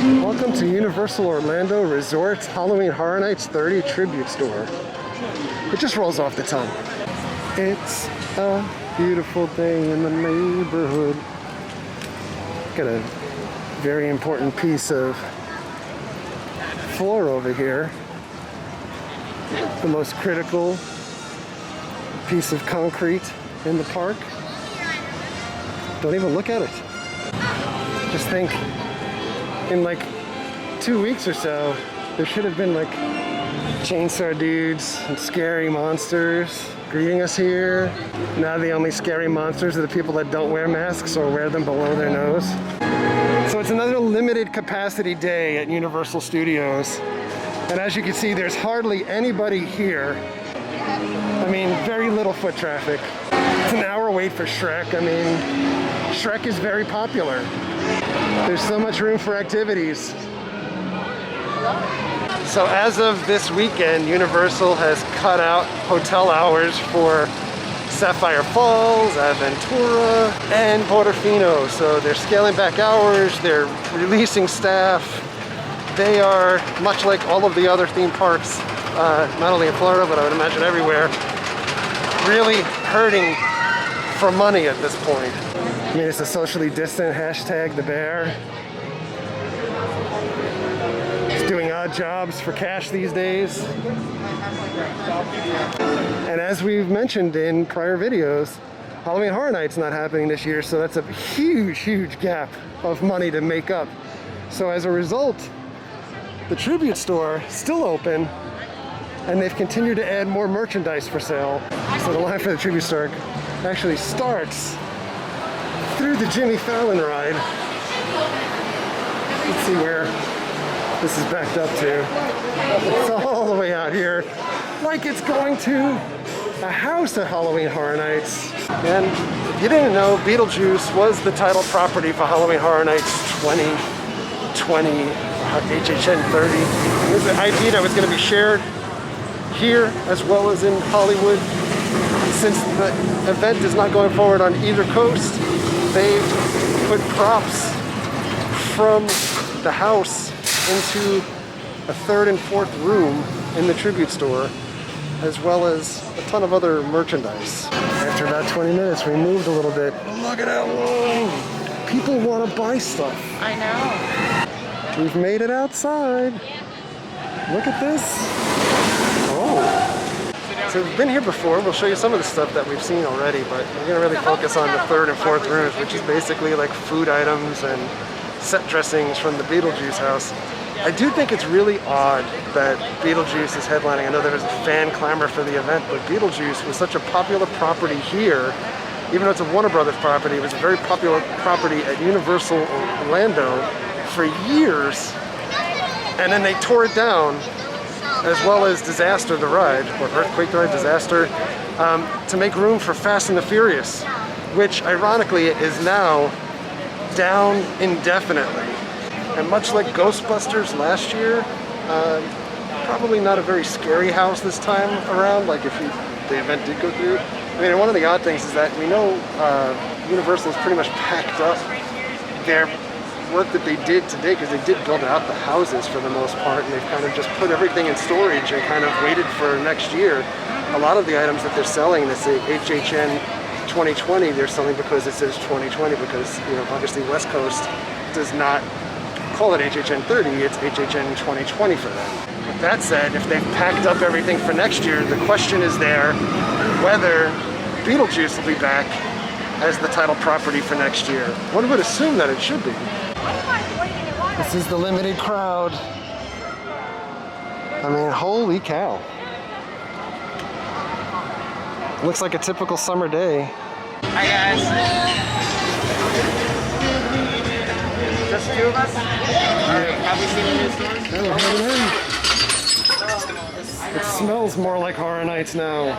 Welcome to Universal Orlando Resort's Halloween Horror Nights 30 Tribute Store. It just rolls off the tongue. It's a beautiful day in the neighborhood. Got a very important piece of floor over here. The most critical piece of concrete in the park. Don't even look at it. Just think, in like 2 weeks or so, there should have been like chainsaw dudes and scary monsters greeting us here. Now the only scary monsters are the people that don't wear masks or wear them below their nose. So it's another limited capacity day at Universal Studios. And as you can see, there's hardly anybody here. I mean, very little foot traffic. It's an hour wait for Shrek. I mean, Shrek is very popular. There's so much room for activities. So as of this weekend, Universal has cut out hotel hours for Sapphire Falls, Aventura, and Portofino. So they're scaling back hours, they're releasing staff. They are, much like all of the other theme parks, not only in Florida, but I would imagine everywhere, really hurting for money at this point. I mean, it's a socially distant hashtag, the bear. It's doing odd jobs for cash these days. And as we've mentioned in prior videos, Halloween Horror Nights not happening this year, so that's a huge, huge gap of money to make up. So as a result, the Tribute Store still open, and they've continued to add more merchandise for sale. So the line for the Tribute Store actually starts through the Jimmy Fallon ride. Let's see where this is backed up to. It's all the way out here, like it's going to a house at Halloween Horror Nights. And if you didn't know, Beetlejuice was the title property for Halloween Horror Nights 2020, HHN 30. It was an IP that was going to be shared here as well as in Hollywood. Since the event is not going forward on either coast, they've put props from the house into a third and fourth room in the Tribute Store, as well as a ton of other merchandise. After about 20 minutes, we moved a little bit. Look at how long! People want to buy stuff. I know. We've made it outside. Look at this. Oh. So we've been here before. We'll show you some of the stuff that we've seen already, but we're going to really focus on the third and fourth rooms, which is basically like food items and set dressings from the Beetlejuice house. I do think it's really odd that Beetlejuice is headlining. I know there was a fan clamor for the event, but Beetlejuice was such a popular property here. Even though it's a Warner Brothers property, it was a very popular property at Universal Orlando for years, and then they tore it down, as well as Disaster the ride, or Earthquake the ride, Disaster, to make room for Fast and the Furious, which ironically is now down indefinitely. And much like Ghostbusters last year, probably not a very scary house this time around, like if the event did go through. I mean, one of the odd things is that we know Universal is pretty much packed up their work that they did today, because they did build out the houses for the most part, and they've kind of just put everything in storage and kind of waited for next year. A lot of the items that they're selling that say HHN 2020, they're selling because it says 2020, because, you know, obviously West Coast does not call it HHN 30, it's HHN 2020 for them. With that said, if they've packed up everything for next year, the question is there whether Beetlejuice will be back as the title property for next year. One would assume that it should be. This is the limited crowd. I mean, holy cow. Looks like a typical summer day. Hi guys. Just two of us? Have we seen the new stores? It smells more like Horror Nights now.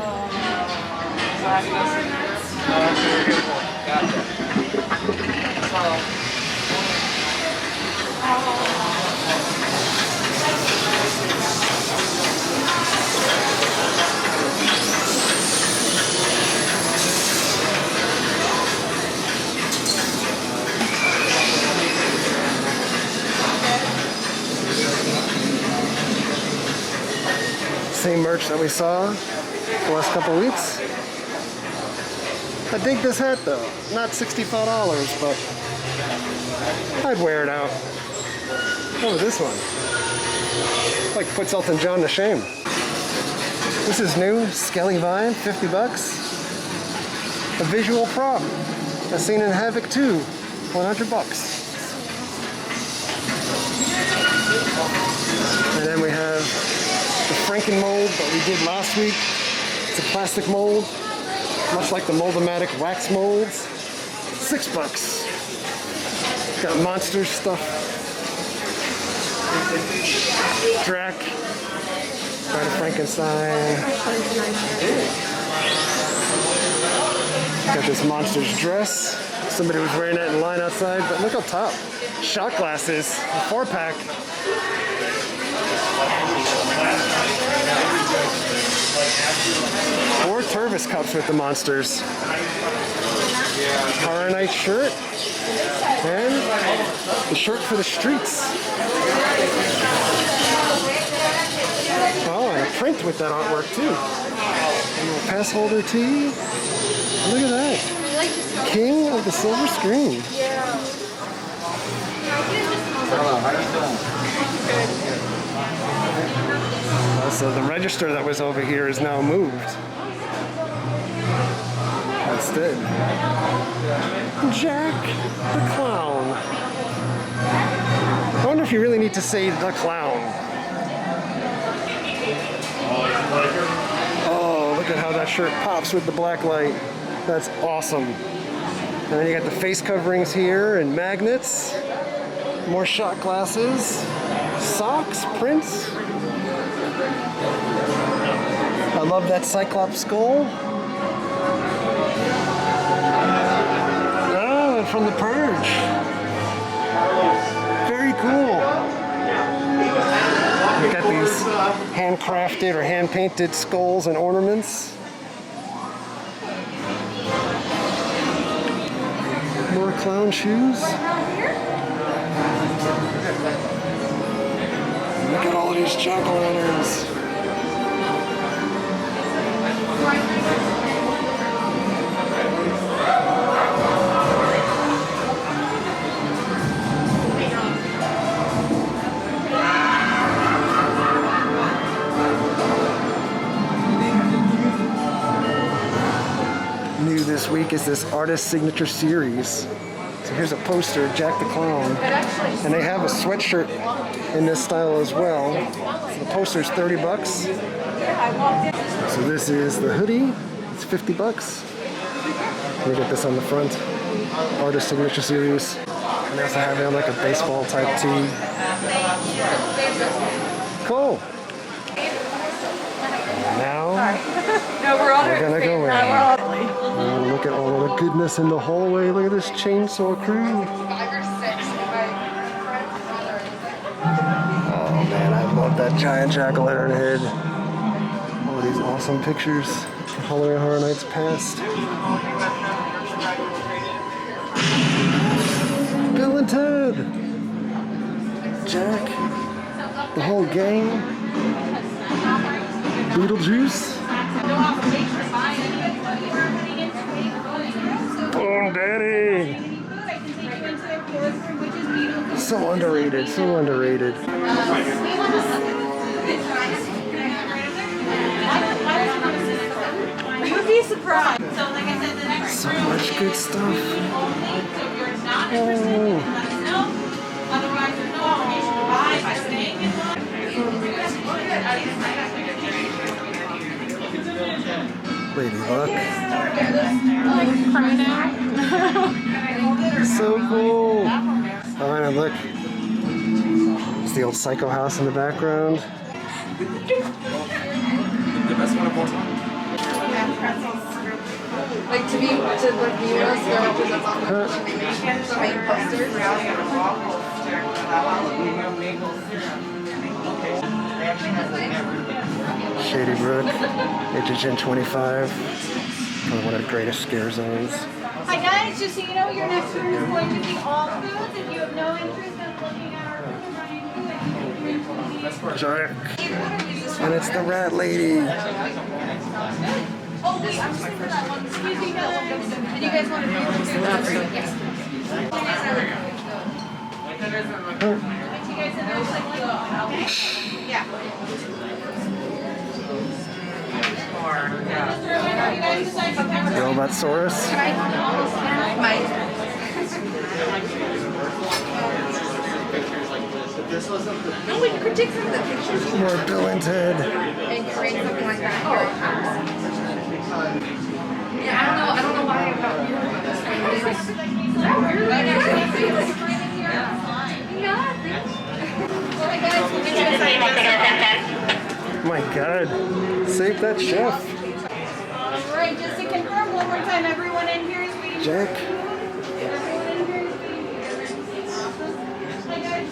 same merch that we saw the last couple weeks. I dig this hat though. Not $65, but I'd wear it out. Oh, this one. Like puts Elton John to shame. This is new, Skelly Vine, 50 bucks. A visual prop, as seen in Havoc 2, 100 bucks. And then we have the Franken mold that we did last week. It's a plastic mold, much like the Mold-O-Matic wax molds. 6 bucks. Got monster stuff. Drac. Bride of Frankenstein. Got this monster's dress. Somebody was wearing that in line outside, but look up top. Shot glasses, a 4-pack. Four Tervis cups with the monsters. Horror Night shirt. And the shirt for the streets. Oh, and a print with that artwork too. A little pass holder tee. Look at that. King of the silver screen. Hello, how you doing? So the register that was over here is now moved. Instead, Jack the Clown. I wonder if you really need to say the clown. Oh, look at how that shirt pops with the black light. That's awesome. And then you got the face coverings here and magnets. More shot glasses. Socks, prints. I love that Cyclops skull. Oh, and from The Purge. Very cool. You got these handcrafted or hand-painted skulls and ornaments. More clown shoes. Look at all of these jack-o'-lanterns. New this week is this artist signature series. So here's a poster, Jack the Clown. And they have a sweatshirt in this style as well. So the poster's 30 bucks. So this is the hoodie. It's 50 bucks. You get this on the front. Artist signature series. And they also have it on like a baseball type tee. Cool. And now we're gonna go in. And look at all of the goodness in the hallway. Look at this chainsaw crew. Oh man, I love that giant jack-o'-lantern head. All these awesome pictures from Halloween Horror Nights past. Bill and Ted! Jack. The whole gang. Beetlejuice. Boom Daddy! So underrated, so underrated. You would be surprised. So much good stuff. Oh. Lady Luck. So cool. Oh, and look. It's the old Psycho house in the background. The best one of all time. Like to be us the main posters. Shady Brook, HHN 25. Probably one of the greatest scare zones. Hi guys, just so you know, your next room is going to be all foods. If you have no interest in looking at our food or trying to do it, you can Jack. And it's the rat lady. Oh, wait, I'm just for that one. Excuse me, guys. And you guys want to do this? Yes. You guys in there, like, yeah. Robotsaurus. No, we critique some of the pictures More Bill and Ted. and create something like that here at house. Yeah, I don't know why I got weird about this one. It's like, is that weird? My God. Save that chef. All right, just to confirm one more time, everyone in here is being Jack. Everyone in here is being Hi, guys.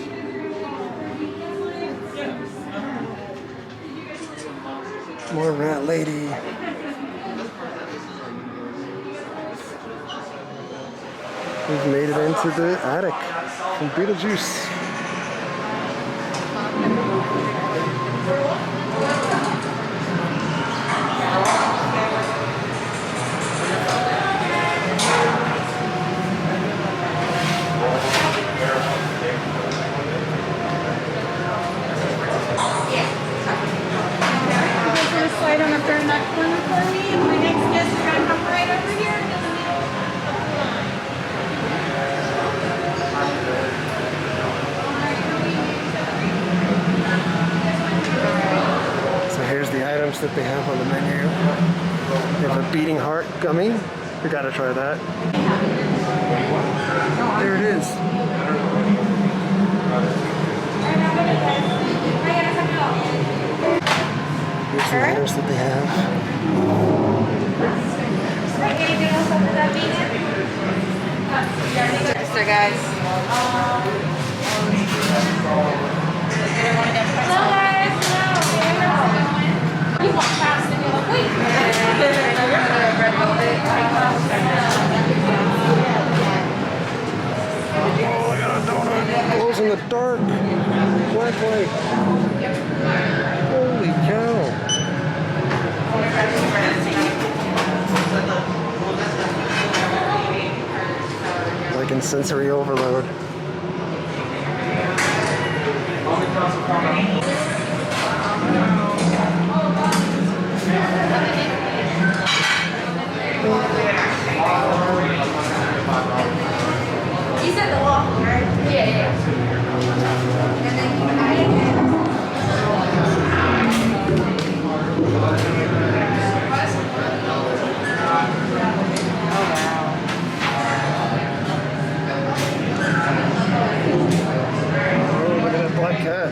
More rat lady. We've made it into the attic from Beetlejuice. Slide on up there in that corner for me, and my next guest is gonna come right over here. So here's the items that they have on the menu. They have a beating heart gummy. We gotta try that. There it is. Here's the items that they have. Anything else after that, So guys, hello, guys. You walk fast and you're like, wait. Oh, I got a donut. Glows in the dark. Black light. Holy cow. Like in sensory overload. you said the waffle, right? Yeah. And then you add it in. Oh, look at that black cat.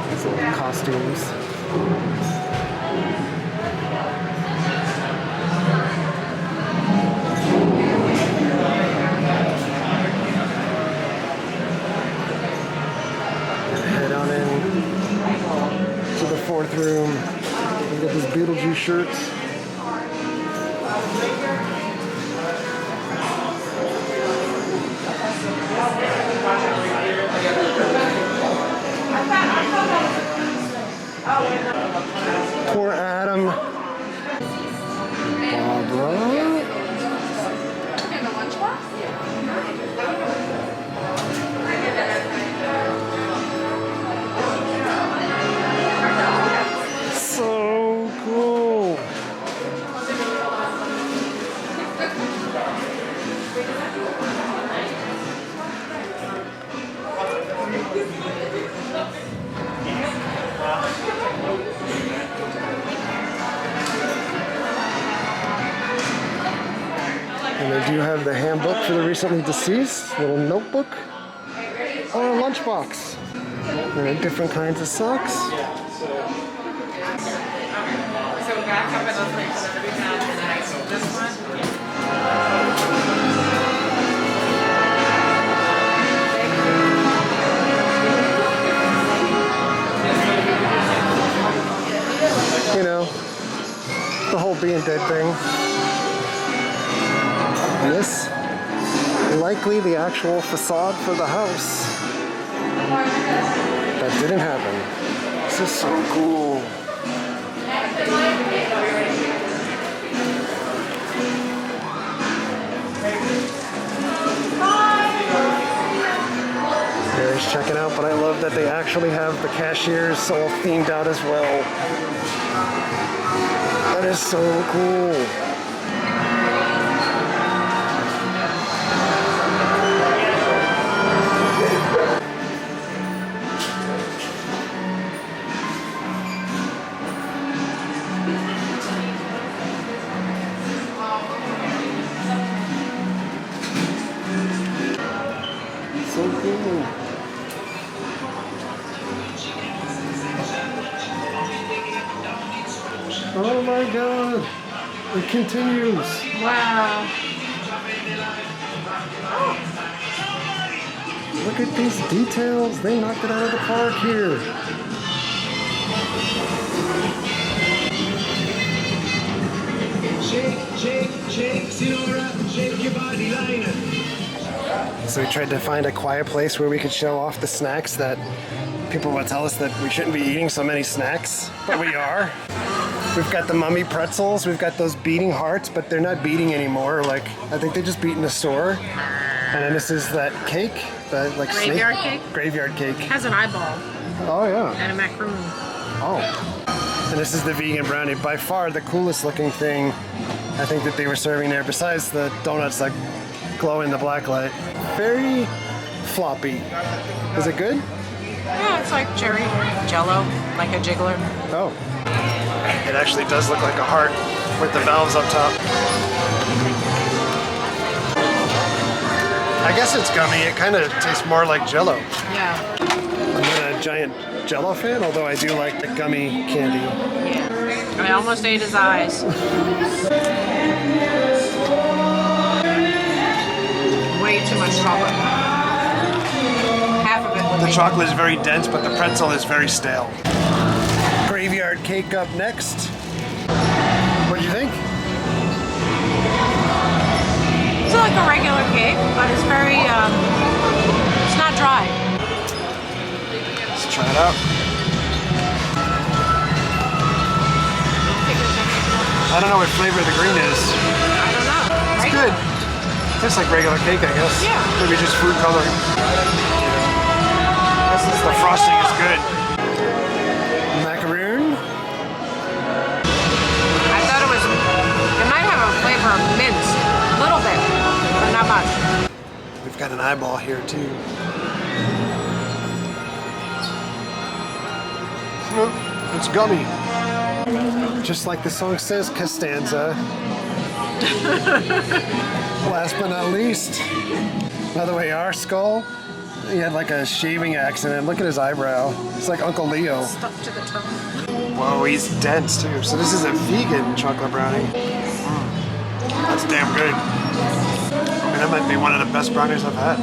These little costumes. Head on in to the fourth room. We got this Beetlejuice shirts. Poor Adam. Barbara. In the lunchbox? So cool. And they do have the handbook for the recently deceased, little notebook, or a lunchbox. And different kinds of socks. So back up in those places that we found tonight. So this one. thing. And this, likely the actual facade for the house. That didn't happen. This is so cool. Mary's checking out, but I love that they actually have the cashiers all themed out as well. That is so cool. So cool. Oh my god, it continues. Wow. Look at these details. They knocked it out of the park here. Shake, Silura, shake your body liner. So we tried to find a quiet place where we could show off the snacks that people would tell us that we shouldn't be eating so many snacks, but we are. We've got the mummy pretzels, we've got those beating hearts, but they're not beating anymore. Like, I think they just beat in the store. And then this is that cake, the like Graveyard snake? cake? Graveyard cake. Has an eyeball Oh yeah. and a macaroon. Oh. And this is the vegan brownie. By far the coolest looking thing I think that they were serving there, besides the donuts that glow in the black light. Very floppy. Is it good? Yeah, it's like cherry jello, like a jiggler. Oh. It actually does look like a heart with the valves up top. I guess it's gummy. It kind of tastes more like Jello. Yeah. I'm not a giant Jello fan, although I do like the gummy candy. Yeah. I almost ate his eyes. Way too much chocolate. Half of it would The be. chocolate is very dense, but the pretzel is very stale. Graveyard cake up next. What do you think? It's like a regular cake, but it's very, it's not dry. Let's try it out. I don't know what flavor the green is. I don't know. It's good. Tastes like regular cake, I guess. Yeah. Maybe just food coloring. The frosting is good. Macaroon. I thought it might have a flavor of mint. A little bit, but not much. We've got an eyeball here too. It's gummy. Just like the song says, Costanza. Last but not least, by the way, our skull, he had like a shaving accident. Look at his eyebrow. It's like Uncle Leo. Stuck to the tongue. Whoa, he's dense too. So this is a vegan chocolate brownie. That's damn good. I mean, that might be one of the best brownies I've had.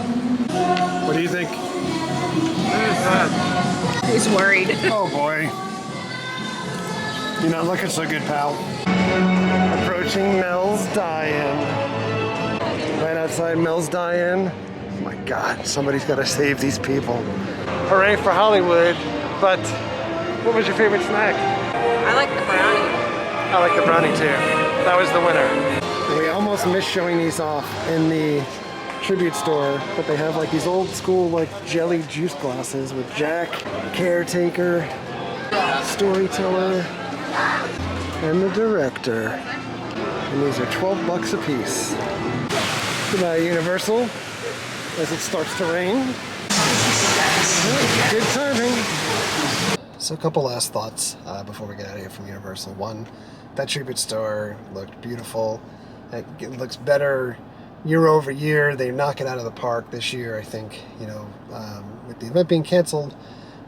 What do you think? He's worried. Oh boy. You're not looking so good, pal. Approaching Mel's Die-In. Right outside Mel's Die-In. Oh my God, somebody's got to save these people. Hooray for Hollywood. But what was your favorite snack? I like the brownie. I like the brownie too. That was the winner. We almost missed showing these off in the tribute store, but they have like these old school like jelly juice glasses with Jack, Caretaker, Storyteller, and the Director. And these are 12 bucks a piece. Goodbye, Universal, as it starts to rain. Good timing. So a couple last thoughts before we get out of here from Universal. One, that tribute store looked beautiful. It looks better year over year. They knock it out of the park this year, I think, you know, with the event being canceled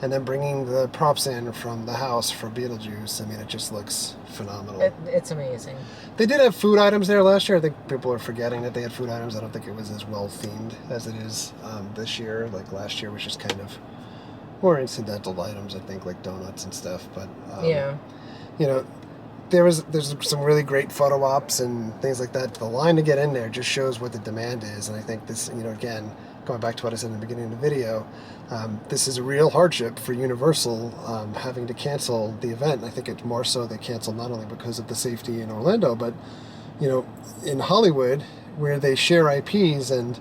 and then bringing the props in from the house for Beetlejuice. I mean, it just looks phenomenal. It's amazing. They did have food items there last year. I think people are forgetting that they had food items. I don't think it was as well themed as it is this year. Like last year was just kind of more incidental items, I think, like donuts and stuff. But, Yeah. you know, there's some really great photo ops and things like that. The line to get in there just shows what the demand is, and I think this, again, going back to what I said in the beginning of the video, this is a real hardship for Universal having to cancel the event. I think it's more so they canceled not only because of the safety in Orlando, but in Hollywood, where they share IPs and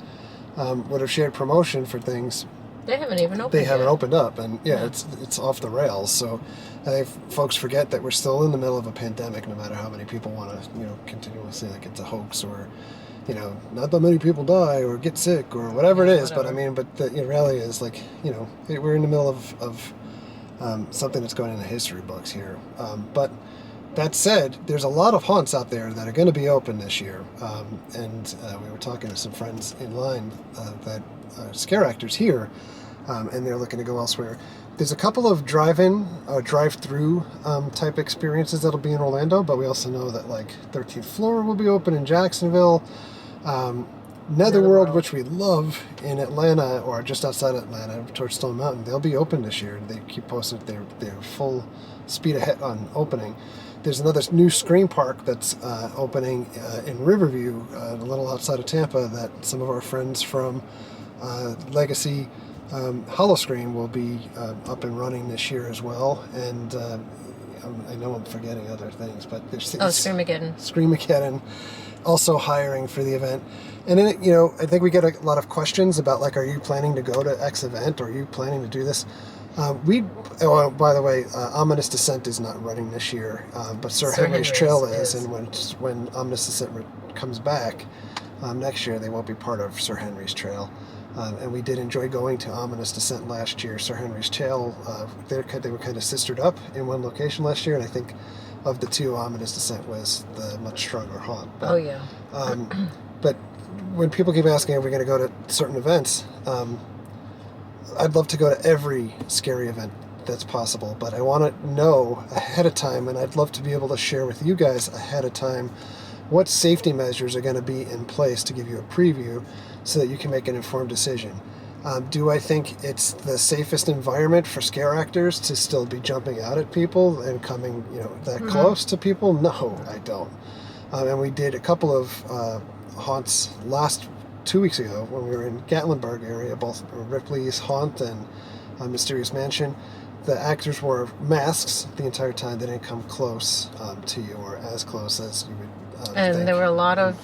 would have shared promotion for things. They haven't even opened. They haven't opened up, and it's off the rails. So I think folks forget that we're still in the middle of a pandemic. No matter how many people want to, continually say like it's a hoax or, not that many people die or get sick or whatever it is. Whatever. But the reality is like, we're in the middle of something that's going in the history books here. But that said, there's a lot of haunts out there that are going to be open this year. And we were talking to some friends in line that are scare actors here, and they're looking to go elsewhere. There's a couple of drive-in or drive-through type experiences that'll be in Orlando, but we also know that like 13th Floor will be open in Jacksonville. Netherworld, which we love in Atlanta or just outside Atlanta towards Stone Mountain, they'll be open this year. They keep posting they're full speed ahead on opening. There's another new Scream Park that's opening in Riverview, a little outside of Tampa, that some of our friends from Legacy Hollow Scream will be up and running this year as well. And I know I'm forgetting other things, but there's Screamageddon also hiring for the event. And then, I think we get a lot of questions about like, are you planning to go to X event, or are you planning to do this? By the way, Ominous Descent is not running this year, but Sir Henry's Trail is, and when Ominous Descent comes back next year, they won't be part of Sir Henry's Trail. And we did enjoy going to Ominous Descent last year. Sir Henry's Trail, they were kind of sistered up in one location last year, and I think of the two, Ominous Descent was the much stronger haunt. But, but when people keep asking, are we going to go to certain events? I'd love to go to every scary event that's possible, but I want to know ahead of time, and I'd love to be able to share with you guys ahead of time what safety measures are going to be in place to give you a preview so that you can make an informed decision. Do I think it's the safest environment for scare actors to still be jumping out at people and coming, that close to people? No, I don't. And we did a couple of haunts 2 weeks ago when we were in Gatlinburg area, both Ripley's Haunt and Mysterious Mansion. The actors wore masks the entire time. They didn't come close to you, or as close as you would and think. There were a lot of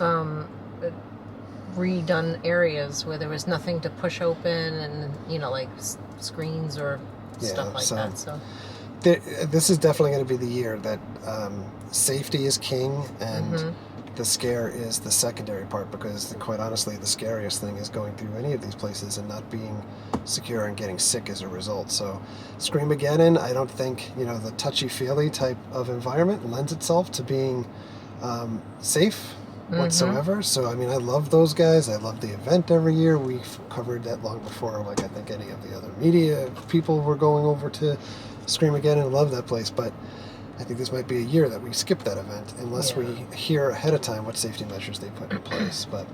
redone areas where there was nothing to push open, and like screens or stuff like that. So this is definitely going to be the year that safety is king, and the scare is the secondary part, because quite honestly, the scariest thing is going through any of these places and not being secure and getting sick as a result. So Screamageddon, I don't think, the touchy-feely type of environment lends itself to being safe whatsoever. So, I love those guys. I love the event every year. We've covered that long before, like I think any of the other media people were going over to Screamageddon and love that place. But I think this might be a year that we skip that event unless we hear ahead of time what safety measures they put in place. But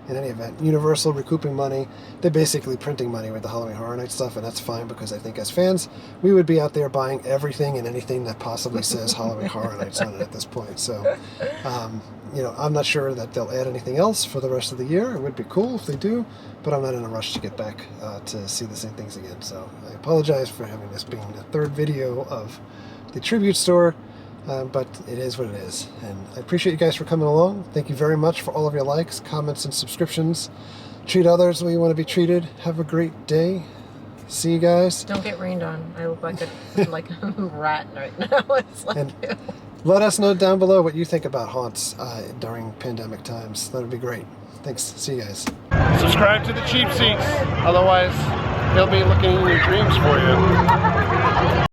in any event, Universal recouping money. They're basically printing money with the Halloween Horror Nights stuff, and that's fine, because I think as fans, we would be out there buying everything and anything that possibly says Halloween Horror Nights on it at this point. So, I'm not sure that they'll add anything else for the rest of the year. It would be cool if they do, but I'm not in a rush to get back to see the same things again. So I apologize for having this being the third video of the tribute store, but it is what it is, and I appreciate you guys for coming along. Thank you very much for all of your likes, comments, and subscriptions. Treat others the way you want to be treated. Have a great day. See you guys. Don't get rained on. I look like a rat right now. It's like, and let us know down below what you think about haunts during pandemic times. That would be great. Thanks. See you guys. Subscribe to the cheap seats, otherwise they'll be looking in your dreams for you.